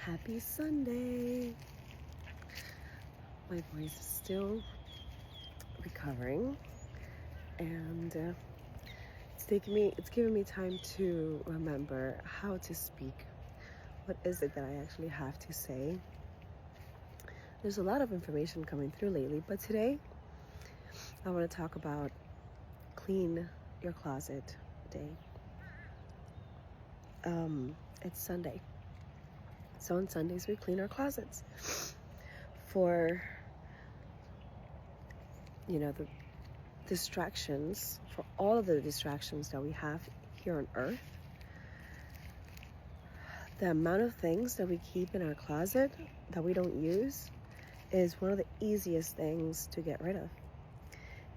Happy Sunday. My voice is still recovering, and it's giving me time to remember how to speak. What is it that I actually have to say? There's a lot of information coming through lately, but today I want to talk about clean your closet day. It's Sunday. So on Sundays we clean our closets for the distractions, for all of the distractions that we have here on earth. The amount of things that we keep in our closet that we don't use is one of the easiest things to get rid of,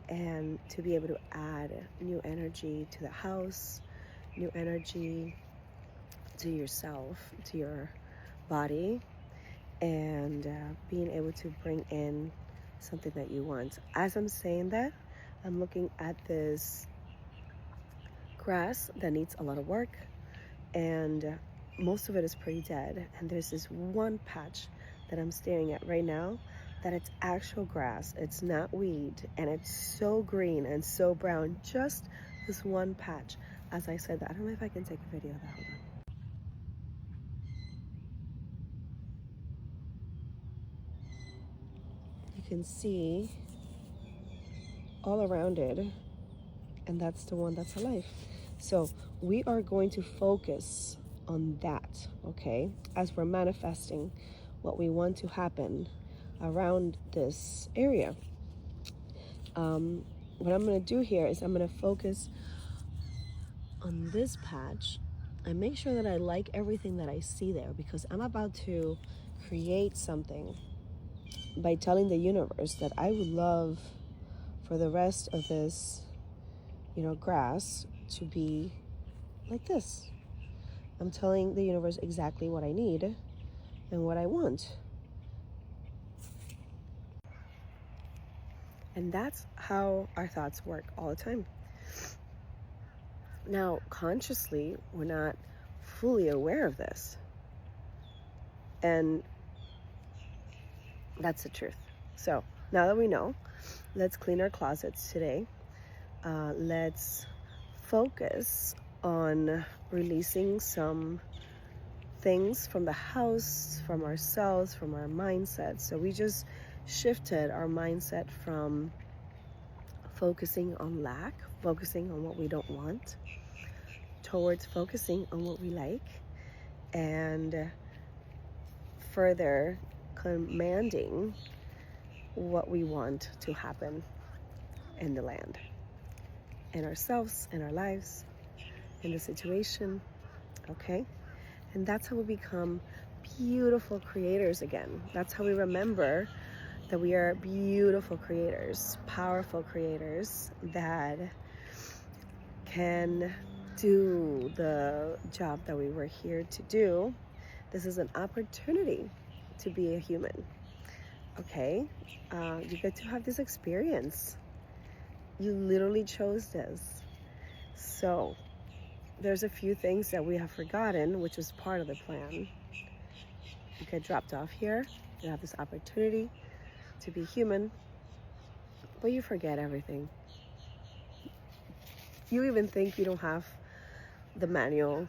and to be able to add new energy to the house, new energy to yourself, to your body, and being able to bring in something that you want. As I'm saying that, I'm looking at this grass that needs a lot of work, and most of it is pretty dead. And there's this one patch that I'm staring at right now that it's actual grass. It's not weed, and it's so green and so brown. Just this one patch. As I said that, I don't know if I can take a video of that. Hold on. You can see all around it, and that's the one that's alive. So we are going to focus on that, okay, as we're manifesting what we want to happen around this area. What I'm going to do here is I'm going to focus on this patch and make sure that I like everything that I see there, because I'm about to create something by telling the universe that I would love for the rest of this grass to be like this. I'm telling the universe exactly what I need and what I want. And that's how our thoughts work all the time. Now, consciously, we're not fully aware of this. And that's the truth. So now that we know, let's clean our closets today. Let's focus on releasing some things from the house, from ourselves, from our mindset. So we just shifted our mindset from focusing on lack, focusing on what we don't want, towards focusing on what we like, and further commanding what we want to happen in the land, in ourselves, in our lives, in the situation, okay? And that's how we become beautiful creators again. That's how we remember that we are beautiful creators, powerful creators that can do the job that we were here to do. This is an opportunity to be a human, okay? You get to have this experience. You literally chose this. So there's a few things that we have forgotten, which was part of the plan. You get dropped off here. You have this opportunity to be human, but you forget everything. You even think you don't have the manual.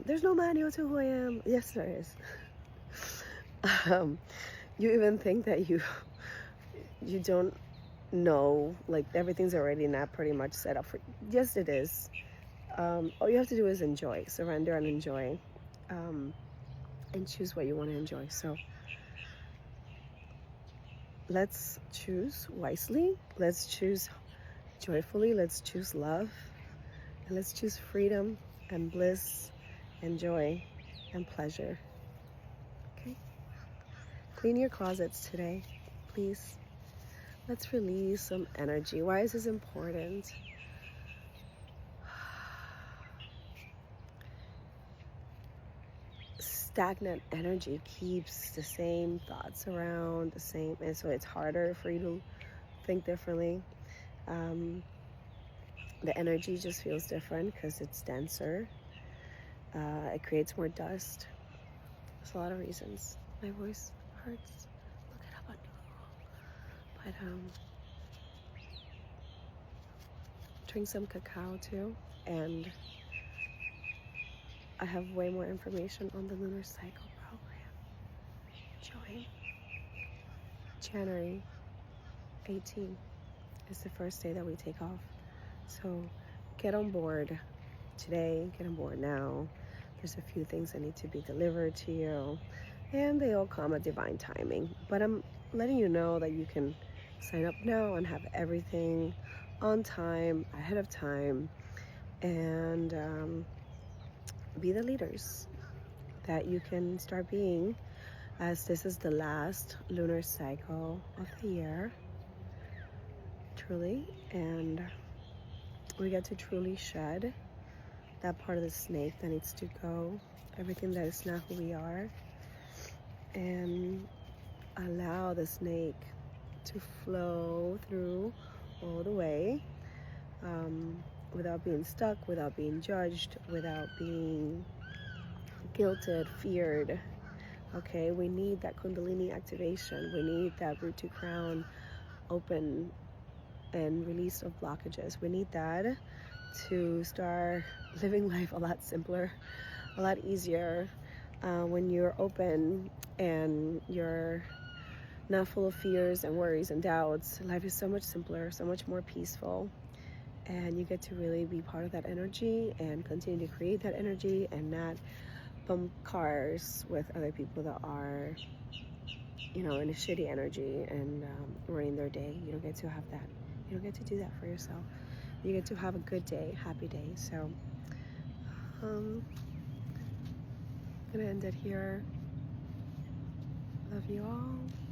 There's no manual to who I am. Yes, there is. You even think that you don't know, like everything's already not pretty much set up for. Yes, it is. All you have to do is enjoy, surrender, and enjoy, and choose what you want to enjoy. So let's choose wisely. Let's choose joyfully. Let's choose love, and let's choose freedom and bliss and joy and pleasure. Okay? Clean your closets today, please. Let's release some energy. Why is this important? Stagnant energy keeps the same thoughts around, the same, and so it's harder for you to think differently. The energy just feels different because it's denser. It creates more dust. There's a lot of reasons. My voice hurts. Look it up on Google. But drink some cacao too. And I have way more information on the lunar cycle program. Join. January 18th is the first day that we take off. So get on board today, get on board now. There's a few things that need to be delivered to you, and they all come at divine timing. But I'm letting you know that you can sign up now and have everything on time, ahead of time, and be the leaders that you can start being, as this is the last lunar cycle of the year, truly, and we get to truly shed that part of the snake that needs to go, everything that is not who we are, and allow the snake to flow through all the way, without being stuck, without being judged, without being guilted, feared. Okay, we need that Kundalini activation. We need that root to crown open and release of blockages. We need that to start living life a lot simpler, a lot easier, when you're open and you're not full of fears and worries and doubts. Life is so much simpler, so much more peaceful, and you get to really be part of that energy and continue to create that energy and not bump cars with other people that are, in a shitty energy and ruining their day. You don't get to have that. You don't get to do that for yourself. You get to have a good day, happy day. So I'm gonna end it here. Love you all.